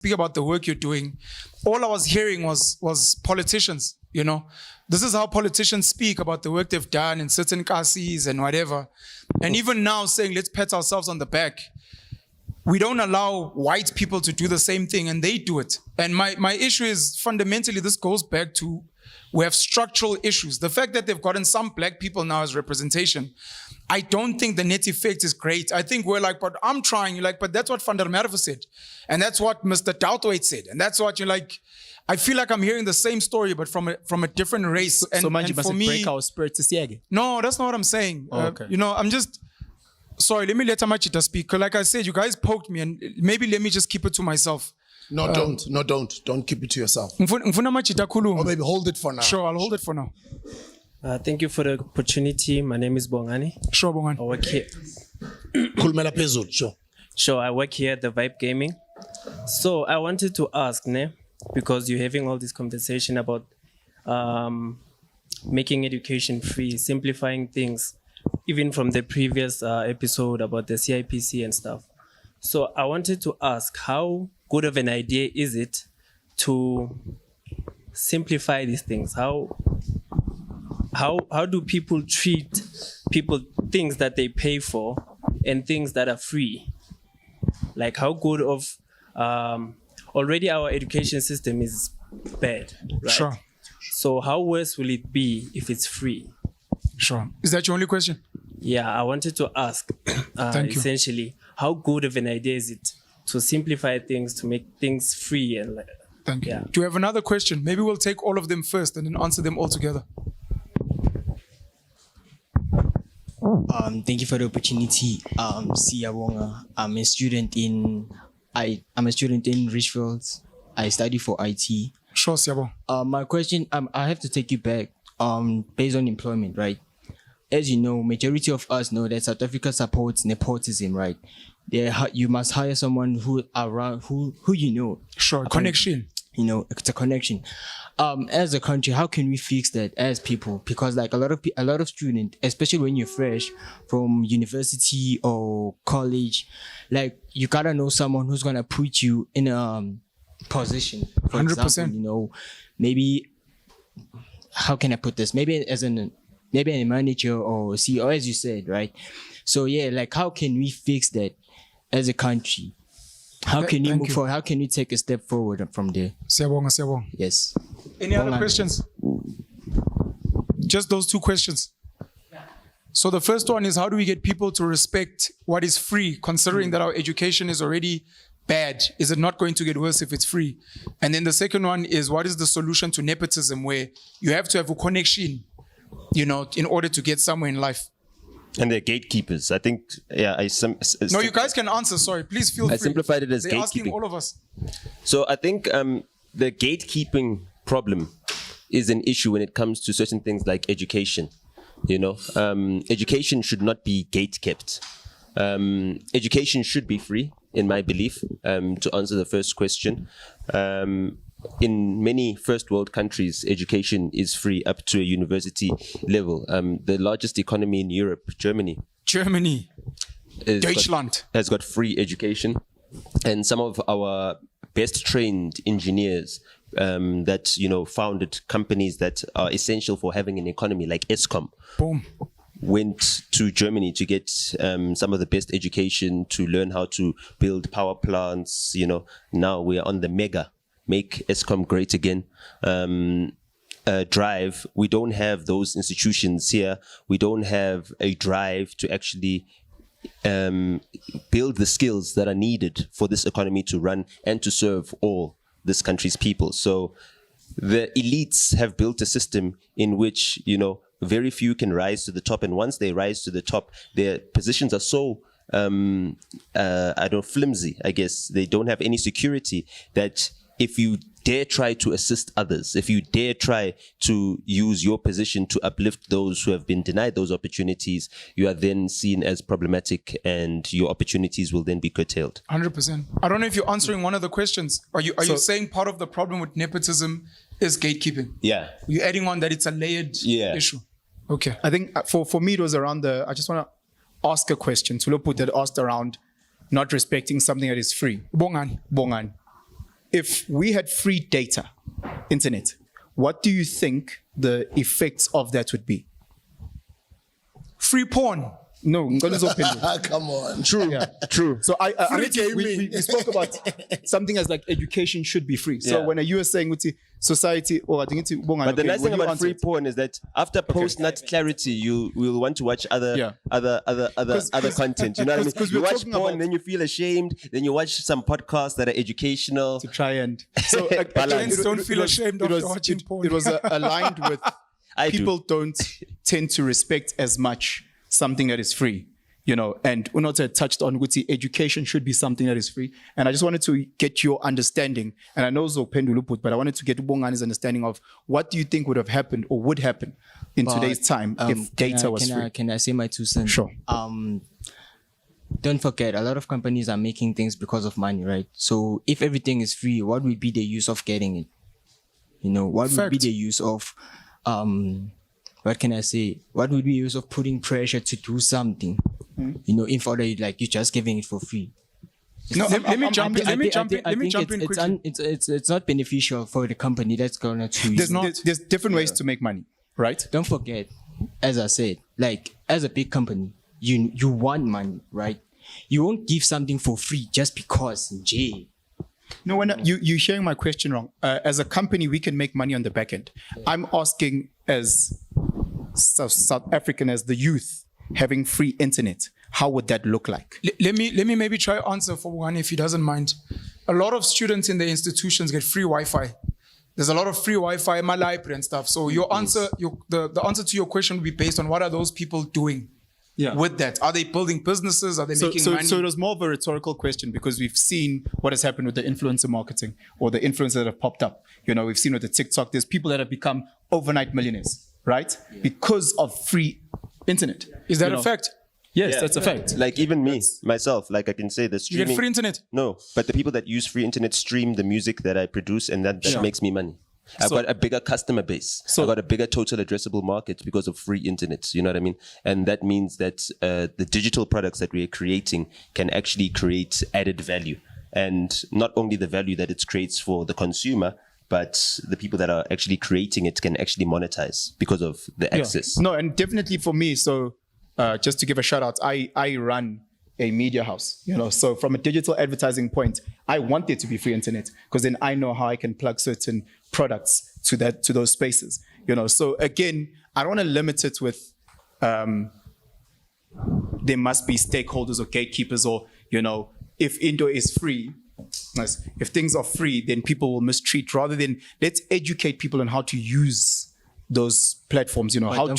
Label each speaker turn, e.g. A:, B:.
A: speak about the work you're doing, all I was hearing was politicians, you know. This is how politicians speak about the work they've done in certain cases and whatever. And even now saying, let's pat ourselves on the back. We don't allow white people to do the same thing, and they do it. And my issue is fundamentally, this goes back to, we have structural issues. The fact that they've gotten some black people now as representation, I don't think the net effect is great. I think we're like, but I'm trying. You're like, but that's what Van der Merwe said. And that's what Mr. Douthwaite said. And that's what you're like, I feel like I'm hearing the same story, but from a different race. And
B: for me, break our spirit to see.
A: No, that's not what I'm saying.
B: Oh, okay.
A: You know, I'm just, sorry, let me let Amachita speak. Because like I said, you guys poked me, and maybe let me just keep it to myself.
C: No, don't. No, don't. Don't keep it to yourself. Or maybe hold it for now.
A: Sure, I'll hold it for now.
D: Thank you for the opportunity. My name is Bongani.
A: Sure, Bongani.
D: I work here.
C: Sure.
D: Sure, I work here at the Vibe Gaming. So I wanted to ask, because you're having all this conversation about making education free, simplifying things, even from the previous episode about the CIPC and stuff. So I wanted to ask, how good of an idea is it to simplify these things? How do people treat things that they pay for and things that are free? Like, how good of already our education system is bad, right?
A: Sure.
D: So how worse will it be if it's free?
A: Sure. Is that your only question?
D: Yeah, I wanted to ask essentially, how good of an idea is it to simplify things, to make things free? And
A: Thank you.
D: Yeah.
A: Do you have another question? Maybe we'll take all of them first and then answer them all together.
E: Thank you for the opportunity. Siyabonga. I'm a student in Richfields. I study for IT.
A: Sure, Siyabo.
E: My question, I have to take you back. Based on employment, right? As you know, majority of us know that South Africa supports nepotism, right? You must hire someone who you know.
A: Sure, connection.
E: You know, it's a connection. As a country, how can we fix that as people? Because like a lot of students, especially when you're fresh from university or college, like you gotta know someone who's gonna put you in a position. For
A: 100%.
E: example, you know, maybe how can I put this? Maybe a manager or CEO, as you said, right? So yeah, like how can we fix that as a country? How can you move forward? How can you take a step forward from there?
A: Siyabonga.
E: Yes.
A: Any other questions? Just those two questions. So the first one is, how do we get people to respect what is free, considering that our education is already bad? Is it not going to get worse if it's free? And then the second one is, what is the solution to nepotism, where you have to have a connection, you know, in order to get somewhere in life?
F: And they're gatekeepers. I think, yeah.
A: No, you guys can answer. Sorry, please feel free.
F: I simplified it as
A: They're
F: gatekeeping.
A: asking all of us.
F: So I think the gatekeeping problem is an issue when it comes to certain things like education. You know, education should not be gate-kept. Education should be free, in my belief, to answer the first question. In many first world countries, education is free up to a university level. The largest economy in Europe, Germany,
A: Deutschland,
F: has got free education. And some of our best trained engineers that, you know, founded companies that are essential for having an economy, like Eskom,
A: boom,
F: went to Germany to get some of the best education, to learn how to build power plants. You know, now we are on the Make Eskom Great Again drive. We don't have those institutions here. We don't have a drive to actually build the skills that are needed for this economy to run and to serve all this country's people. So the elites have built a system in which, you know, very few can rise to the top. And once they rise to the top, their positions are so flimsy, I guess. They don't have any security that if you dare try to assist others, if you dare try to use your position to uplift those who have been denied those opportunities, you are then seen as problematic and your opportunities will then be curtailed.
A: 100%. I don't know if you're answering one of the questions. Are you saying part of the problem with nepotism is gatekeeping?
F: Yeah.
A: You're adding on that it's a layered issue. Okay.
B: I think for me it was around I just want to ask a question. Tuloput had asked around not respecting something that is free.
A: Bongan.
B: if we had free data, internet, what do you think the effects of that would be?
A: Free porn.
B: No, ngicela
C: Come on.
B: True. Yeah, true. So
C: Free
B: we spoke about something as like education should be free. So
F: Yeah.
B: when you were saying with society, or I think it's
F: But the nice thing about free porn is that after post-nut clarity, you will want to watch other
B: Yeah.
F: other content. You know what I mean?
B: 'cause
F: You
B: we're
F: watch
B: talking
F: porn,
B: about-
F: then you feel ashamed. Then you watch some podcasts that are educational.
B: to try and so
F: Balance.
A: Don't feel ashamed after watching porn.
B: It was aligned with
F: I do.
B: people don't tend to respect as much something that is free, you know. And UNOTA touched on Guti, education should be something that is free. And I just wanted to get your understanding. And I know Zopenduluput, but I wanted to get Ubongani's understanding of what do you think would have happened or would happen in today's time if data was free?
E: Can I say my 2 cents?
B: Sure.
E: Don't forget, a lot of companies are making things because of money, right? So if everything is free, what would be the use of getting it? You know, what would be
A: Fact.
E: the use of, what can I say? What would be the use of putting pressure to do something? You know, in order, like, you're just giving it for free.
A: No, let me jump in.
E: I
A: Let me
E: think-
A: jump in.
E: I
A: Let me
E: think
A: jump in quickly.
E: it's not beneficial for the company that's gonna choose.
B: There's different ways to make money, right?
E: Don't forget, as I said, like, as a big company, you want money, right? You won't give something for free just because, Jay.
B: No, when you're sharing my question wrong. As a company, we can make money on the back end. I'm asking as South African, as the youth, having free internet, how would that look like?
A: Let me maybe try answer for one if he doesn't mind. A lot of students in the institutions get free Wi-Fi. There's a lot of free Wi-Fi in my library and stuff. So your answer, the answer to your question would be based on what are those people doing with that? Are they building businesses? Are they making money?
B: So it was more of a rhetorical question because we've seen what has happened with the influencer marketing or the influencers that have popped up. You know, we've seen with the TikTok, there's people that have become overnight millionaires, right? Because of free internet.
A: Is that
B: You
A: a
B: know?
A: fact?
B: Yes,
F: Yeah.
B: that's a fact.
F: Like even me, myself, like I can say the
A: You
F: streaming.
A: get free internet.
F: No, but the people that use free internet stream the music that I produce, and that makes me money. I've got a bigger customer base. I've got a bigger total addressable market because of free internet. You know what I mean? And that means that the digital products that we are creating can actually create added value. And not only the value that it creates for the consumer, but the people that are actually creating it can actually monetize because of the access.
B: No, and definitely for me, so just to give a shout out, I run a media house, you know, so from a digital advertising point, I want there to be free internet because then I know how I can plug certain products to those spaces, you know. So again, I don't want to limit it with there must be stakeholders or gatekeepers or, you know, if indoor is free, nice. If things are free, then people will mistreat rather than let's educate people on how to use those platforms, you know, how to